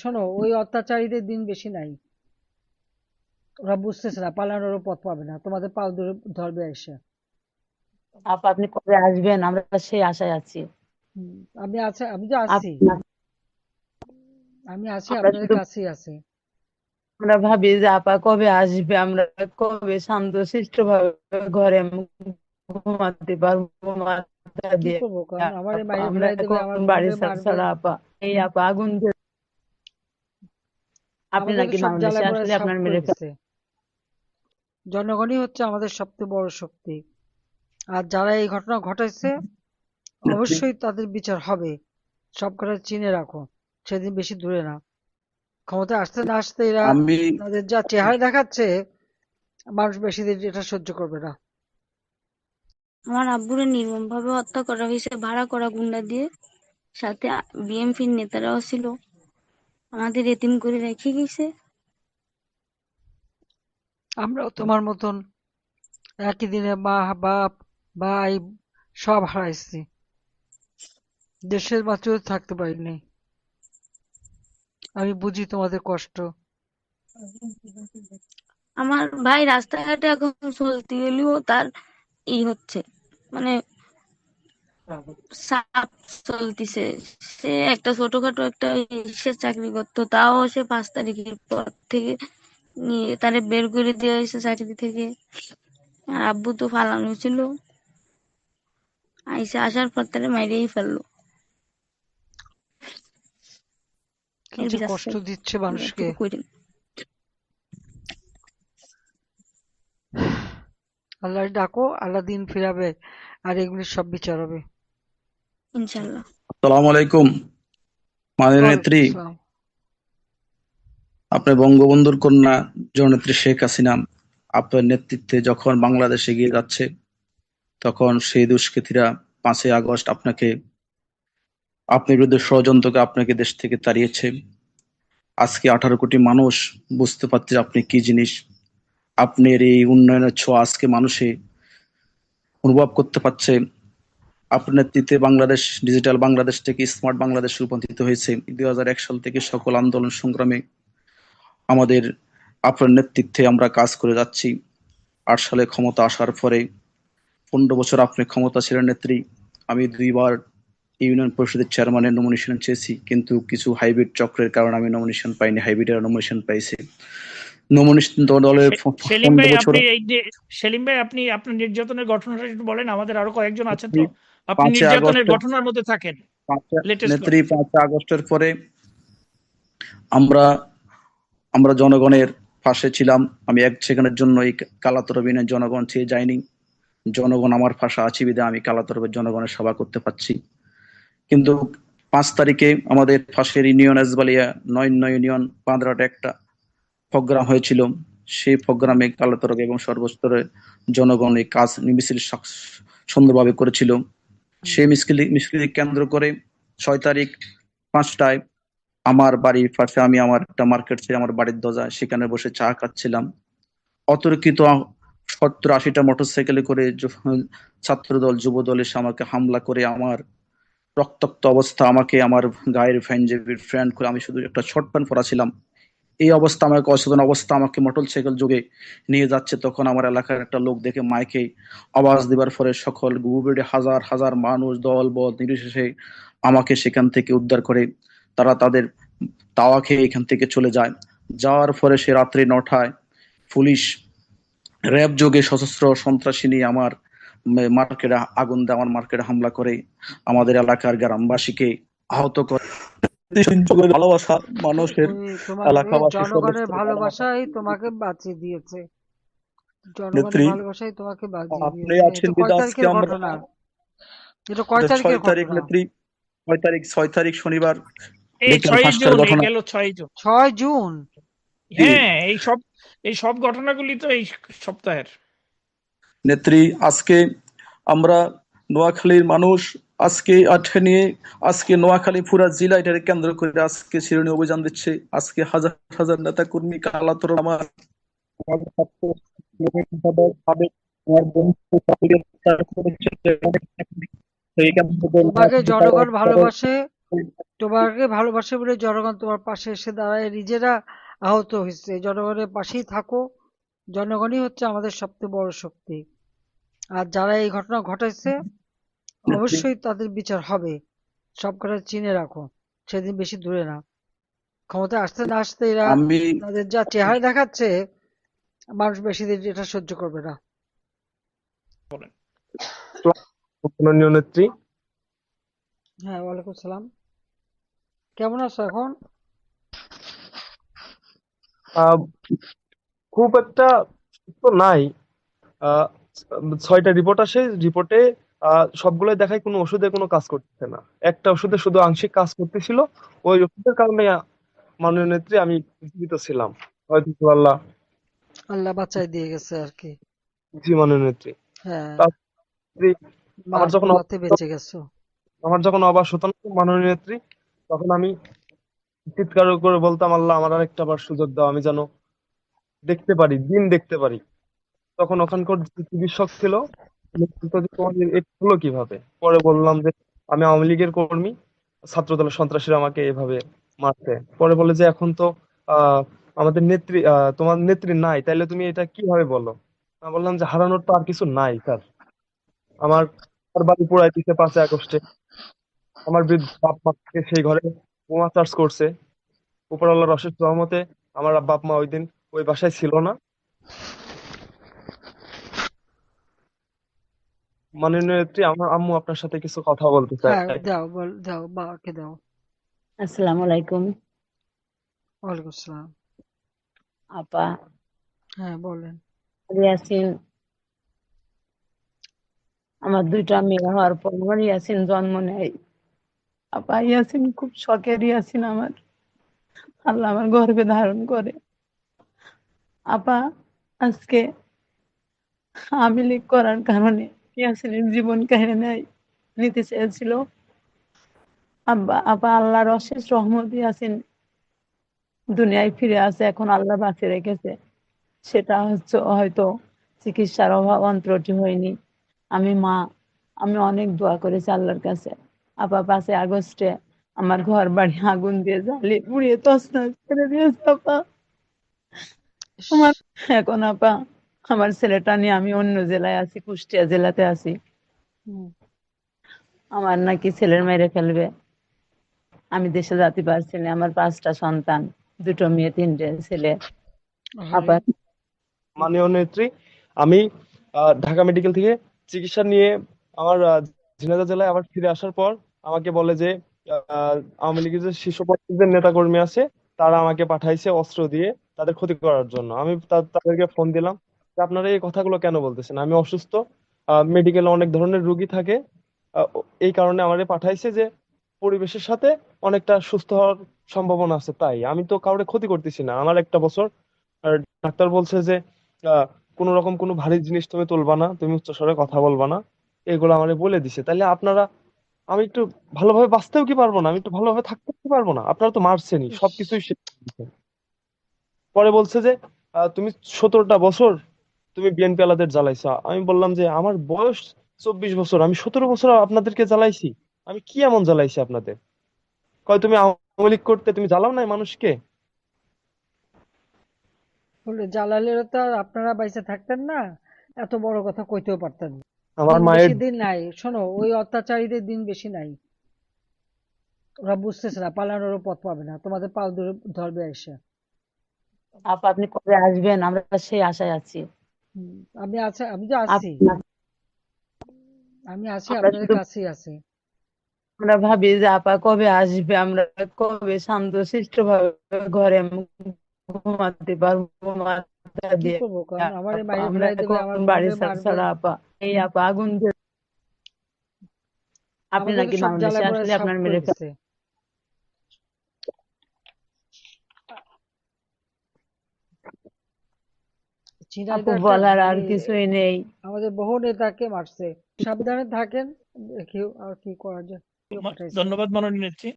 শোনো, ওই অত্যাচারীদের দিন বেশি নাই। ওরা বুঝতেছে না, পালানোরও পথ পাবে না, তোমাদের পাল ধরে ধরবে এসে। আপা আপনি কবে আসবেন? আমরা সেই আশায় আছি। হুম, আমি তো আছি। আপনার আমি আছি, আমরা আপনাদের শুধু কাছেই আছি। আমরা ভাবি যে আপা কবে আসবে, আমরা কবে শান্ত শিষ্ট ভাবে ঘরে ঘুমাতে পারবো মাথা কি দিয়ে। করবো, কারণ আমারে আপা মাইরে আমরা ফেলাই দেবে, এখন আমার বাড়ি বোনরে মারবে। ছাড়া আপা, এই আপা আগুন আপনি আমাদেরকে নাকি সব বাংলাদেশে জ্বালায় আসলে পোড়ায় সাফ আপনার করে মেরে ফেল। দিছে। জনগণই হচ্ছে আমাদের সবচেয়ে বড় শক্তি। আর যারা এই ঘটনা ঘটাইছে, নেত্রী, অবশ্যই তাদের বিচার হবে। সব কথা চিনে রাখো, সেদিন বেশি দূরে না। ক্ষমতায় আসতে না আসতে এরা আমি তাদের যা চেহারা দেখাচ্ছে, মানুষ বেশি দিন এটা সহ্য করবে না। আমার আব্বুরে নির্মমভাবে হত্যা করা হয়েছে ভাড়া করা গুন্ডা দিয়ে। সাথে বিএমপির নেতারাও ছিল, আমাদের এতিম করে রেখে গেছে। আমরাও তোমার মতন একই দিনে মা, বাপ, ভাই সব হারাইছি। দেশের মাঝেও থাকতে পারিনি। আমি বুঝি তোমাদের কষ্ট। আমার ভাই রাস্তাঘাটে এখন চলতে গেলেও তার হচ্ছে, মানে সাপ চলতিছে। সে একটা ছোটখাটো একটা সে চাকরি করতো, তাও সে 5 তারিখের পর থেকে নিয়ে তারে বের করে দেওয়া হয়েছে চাকরি থেকে। আর আব্বু তো ফালানো ছিল, আইসে আসার পর তারে মাইরেই ফেললো। কি এর যে বিচার কষ্ট চাই, দিচ্ছে মানুষকে। এটুকু করেন। আল্লাহ ডাকো, আল্লাহ দিন ফিরাবে, আর এগুলির সব বিচার হবে। ইনশাল্লাহ। আসসালামু আলাইকুম মাননীয় ওয়ালাইকুম নেত্রী। আসসালাম। আপনি বঙ্গবন্ধুর কন্যা জননেত্রী শেখ হাসিনা, আপনার নেতৃত্বে যখন বাংলাদেশ এগিয়ে যাচ্ছে, তখন সেই দুষ্কৃতীরা 5ই আগস্ট আপনার বিরুদ্ধে ষড়যন্ত্রকে আপনাকে দেশ থেকে তাড়িয়েছে। আজকে 18 কোটি মানুষ বুঝতে পারছে আপনি কি জিনিস। আপনার এই উন্নয়নের ছোঁয়া আজকে মানুষে অনুভব করতে পারছে। আপনার নেতৃত্বে বাংলাদেশ ডিজিটাল বাংলাদেশ থেকে স্মার্ট বাংলাদেশ রূপান্তরিত হয়েছে। 2001 সাল থেকে সকল আন্দোলন সংগ্রামে আমাদের আপনার নেতৃত্বে আমরা কাজ করে যাচ্ছি। 8 সালে ক্ষমতা আসার পরে 15 বছর আপনি ক্ষমতা ছিলেন নেত্রী। আমি 2বার ইউনিয়ন পরিষদের চেয়ারম্যানের নমিনেশন চেয়েছি, কিন্তু কিছু হাইব্রিড চক্রের কারণে আমি নমিনেশন পাইনি, হাইব্রিডের নমিনেশন পাইছে। নমিনেশন দলের সেলিম ভাই 15 বছর। আপনি এই যে সেলিম ভাই আপনি আপনার নির্যাতনের ঘটনাটা একটু বলেন, আমাদের আরো কয়েকজন আছেন তো। আপনি পাঁচই নির্যাতনের আগস্টের ঘটনার মধ্যে থাকেন, লেটেস্ট নেত্রী, ঘটনা। 5ই আগস্টের পরে আমরা আমরা জনগণের পাশে ছিলাম। আমি 1 সেকেন্ডের জন্য এই কালাতরবিনের জনগণ চেয়ে যাইনি। জনগণ আমার পাশে আছে বিধায় আমি কালাতরবের জনগণের সেবা করতে পারছি। কিন্তু 5 তারিখে আমাদের পাশের ইউনিয়ন এজবালিয়া 9 ইউনিয়ন বান্দ্রাটে একটা প্রোগ্রাম হয়েছিল। সেই প্রোগ্রামে কালাতরক এবং সর্বস্তরের জনগণ এই কাজ মিছিল সুন্দরভাবে করেছিল। সেই মিছিলকে কেন্দ্র করে 6 তারিখ 5টায় আমার বাড়ির পাশে, আমি আমার একটা মার্কেট ছিল আমার বাড়ির দরজায়, সেখানে বসে চা খাচ্ছিলাম। অতর্কিত 70-80টা মোটরসাইকেলে করে ছাত্রদল যুব দল এসে আমাকে হামলা করে আমার রক্তাক্ত অবস্থা, আমাকে আমার গায়ের পাঞ্জাবির ফ্রেন্ড করে, আমি শুধু একটা শর্ট প্যান্ট পরা ছিলাম, এই অবস্থা, আমাকে অচেতন অবস্থা আমাকে মোটরসাইকেল যোগে নিয়ে যাচ্ছে। তখন আমার এলাকার একটা লোক দেখে মাইকে আওয়াজ দেবার পরে সকল গুবুবেড়ে হাজার হাজার মানুষ দল বল নির্বিশেষে আমাকে সেখান থেকে উদ্ধার করে। তারা তাদের তাওয়া খেয়ে এখান থেকে চলে যায়। যাওয়ার পরে সে রাত্রি 9টায় পুলিশ র্যাব যোগে সশস্ত্র সন্ত্রাসী নিয়ে আমার মার্কেটে আগুন দেয়, আমার মার্কেটে হামলা করে আমাদের এলাকার গ্রামবাসীকে আহত করে। ভালোবাসা মানুষের, তোমাকে এলাকাবাসী জনগণের সদস্যের ভালোবাসা। ভালোবাসাই তোমাকে বাঁচিয়ে দিয়েছে। জনগণের নেত্রী, ভালোবাসাই তোমাকে বাঁচিয়ে আপনি দিয়েছে। আছেন এটা কয় বিধায় আজকে তারিখের আমরা, ঘটনা? এটা কয় এটা তারিখের 6 তারিখ ঘটনা? নেত্রী, 6 তারিখ শনিবার এই বিকেল 6ই জুন, 5টার এই ঘটনা। গেল 6ই জুন। 6 জুন। জি হ্যাঁ, এই সব ঘটনাগুলি তো এই সপ্তাহের। নেত্রী, আজকে আমরা নোয়াখালীর মানুষ আজকে নিয়ে, আজকে নোয়াখালী পুরা জেলা এটাকে কেন্দ্র করে আজকে শিরোনামে অভিযান দিচ্ছে। আজকে হাজার হাজার নেতা কর্মী কালাতর আমার তোমাকে জনগণ ভালোবাসে, তোমাকে ভালোবাসে বলে জনগণ তোমার পাশে এসে দাঁড়ায়, নিজেরা আহত হয়েছে। জনগণের পাশেই থাকো, জনগণই হচ্ছে আমাদের সবচেয়ে বড় শক্তি। আর যারা এই ঘটনা ঘটাইছে অবশ্যই তাদের বিচার হবে, সব কথা চিনে রাখো, সেদিন বেশি দূরে না। ক্ষমতায় আসতে না আসতে এরা আমি তাদের যা চেহারা দেখাচ্ছে, মানুষ বেশি দিন এটা সহ্য করবে না। বলেন। মাননীয় নেত্রী, হ্যাঁ, ওয়ালাইকুম সালাম। কেমন আছো এখন? আহ, খুব একটা তো নাই। আহ, 6টা রিপোর্ট আসে, রিপোর্টে সবগুলোই দেখায় কোনো ওষুধে কোনো কাজ করতেছে না। একটা ওষুধে শুধু আংশিক কাজ করতেছিল। ওই ওষুধের কারণে মাননীয় নেত্রী আমি জীবিত ছিলাম, হয়তো আল্লাহ। আল্লাহ বাঁচাই দিয়ে গেছে আর কি। জি মাননীয় নেত্রী। হ্যাঁ, তারপরে আমার মার যখন দোয়াতে বেঁচে গেছো। আবার হতো না মাননীয় নেত্রী, তখন আমি চিৎকার করে বলতাম, আল্লাহ আমার আরেকটা বার সুযোগ দাও, আমি যেন দেখতে পারি, দিন দেখতে পারি। তখন ওখানকার যে চিকিৎসক ছিল, উনি বলতো যে তোমাদের এটা হলো কিভাবে। পরে বললাম যে আমি আওয়ামী লীগের কর্মী, ছাত্র দলের সন্ত্রাসীরা আমাকে এভাবে মারছে। পরে বলে যে এখন তো আহ আমাদের নেত্রী, তোমার নেত্রী নাই, তাইলে তুমি এটা কিভাবে বলো। আমি বললাম যে হারানোর তো আর কিছু নাই স্যার। আমার আমার বাড়ি পোড়ায় দিচ্ছে 5ই আগস্টে। আমার বৃদ্ধ বাপ মাকে সেই ঘরে বোমা চার্জ করছে। উপরওয়ালার অশেষ রহমতে আমার বাপ মা ওই দিন ওই বাসায় ছিল না। মাননীয় নেত্রী, আমার আম্মু আপনার সাথে কিছু কথা বলতে হ্যাঁ, চায়। দাও, দাও, বাবাকে দাও। আসসালামু আলাইকুম ওয়ালাইকুম সালাম। আপা। হ্যাঁ, বলেন। ইয়াসিন, আমার 2টা মেয়ে হওয়ার পর আমার ইয়াসিন জন্ম নেয়। আপা, ইয়াসিন খুব শখের, ইয়াসিন আমার, আল্লাহ আমার গর্ভে ধারণ করে। আপা, আজকে আওয়ামী লীগ করার কারণে ইয়াসিনের জীবন কেড়ে নিতে চেয়েছিল। আপা, আল্লাহর অশেষ রহমত, ইয়াসিন দুনিয়ায় ফিরে আসে, এখন আল্লাহ বাঁচিয়ে রেখেছে। সেটা হচ্ছে হয়তো চিকিৎসার অভাব, অন্ত্রটি হয়নি। আমি অনেক দোয়া করেছি আল্লাহর কাছে। আপা, 5ই আগস্টে আমার ঘর বাড়ি আগুন দিয়ে জ্বালিয়ে পুড়িয়ে তছনছ করে দিয়েছে আপা। ইস, আমার এখন আপা, আমার ছেলেটা নিয়ে আমি অন্য জেলায় আছি, কুষ্টিয়া জেলাতে আছি। হুম, আমার নাকি ছেলের মেরে ফেলবে। আমি দেশে যেতে পারছি না। আমার 5টা সন্তান, 2টো মেয়ে, 3টে ছেলে। আহারে, আপা, মাননীয় নেত্রী, আমি ঢাকা মেডিকেল থেকে চিকিৎসা নিয়ে আমার ঝিনাইদহ জেলায় আবার ফিরে আসার পর আমাকে বলে যে আওয়ামী লীগের যে শীর্ষ পর্যায়ের নেতা কর্মী আছে, তারা আমাকে পাঠাইছে অস্ত্র দিয়ে তাদের ক্ষতি করার জন্য। আমি তাদেরকে ফোন দিলাম যে আপনারা এই কথাগুলো কেন বলতেছেন, আমি অসুস্থ, মেডিকেলে অনেক ধরনের রোগী থাকে, এই কারণে আমারে পাঠাইছে যে পরিবেশের সাথে অনেকটা সুস্থ হওয়ার সম্ভাবনা আছে। তাই আমি তো কাউরে ক্ষতি করতেছি না। আমার একটা বছর, আর ডাক্তার বলছে যে আহ, কোনো রকম কোনো ভারী জিনিস তুমি তুলবা না, তুমি উচ্চস্বরে কথা বলবা না, এগুলো আমারে বলে দিছে। তাহলে আপনারা, আমি একটু ভালোভাবে বাঁচতেও কি পারবো না, আমি একটু ভালোভাবে থাকতে কি পারবো না? আপনারা তো মারছেনই, ইস, সবকিছুই শেষ করে দিছেন। পরে বলছে যে তুমি 17টা বছর তুমি বিএনপি আলাদের জ্বালাইছো। আমি বললাম যে আমার বয়স 24 বছর, আমি 17 বছর আপনাদেরকে জ্বালাইছি? আমি কি এমন জ্বালাইছি আপনাদের? কয় তুমি আওয়ামী লীগ করতে তুমি জ্বালাও নাই মানুষকে? বলে জালালেরও তো আর আপনারা বাইসে থাকতেন না, এত বড় কথা কইতেও পারতেন না। আমার দিন মায়ের বেশি দিন নাই, শোনো, ওই অত্যাচারীদের দিন বেশি নাই। ওরা বুঝতেছে না, পালানোরও পথ পাবে না, তোমাদের পাল ধরে ধরবে এসে। আপা, আপনি কবে আসবেন? আমরা সেই আশায় আছি। হুম, আমি তো আছি, আমি আছি, আমরা আপনাদের শুধু কাছেই আছি। আমরা ভাবি যে আপা কবে আসবে, আমরা কবে শান্তশিষ্ট ভাবে ঘরে ঘুমাতে পারবো, মাথা কি দিয়ে। করবো, কারণ আমার আপা, বাইরে আমরা ফেলাই দেবে, এখন আমার বাড়ি মারবে মারবে। ছাড়া আপা। এই আপা, আগুন দিয়ে আপনি আমাকে তো নাকি সব বাংলাদেশে জ্বালায় পড়ায় আসলে সাফ আপনার করে মেরে দিছে। আপু, ঝিনাইদহ একটা বলার আর মানে কিছুই নেই। আমাদের বহু নেতাকে মারছে। সাবধানে থাকেন, দেখি আর কি করা যায়, কেউ পাঠাইছে। ধন্যবাদ মাননীয় নেত্রী।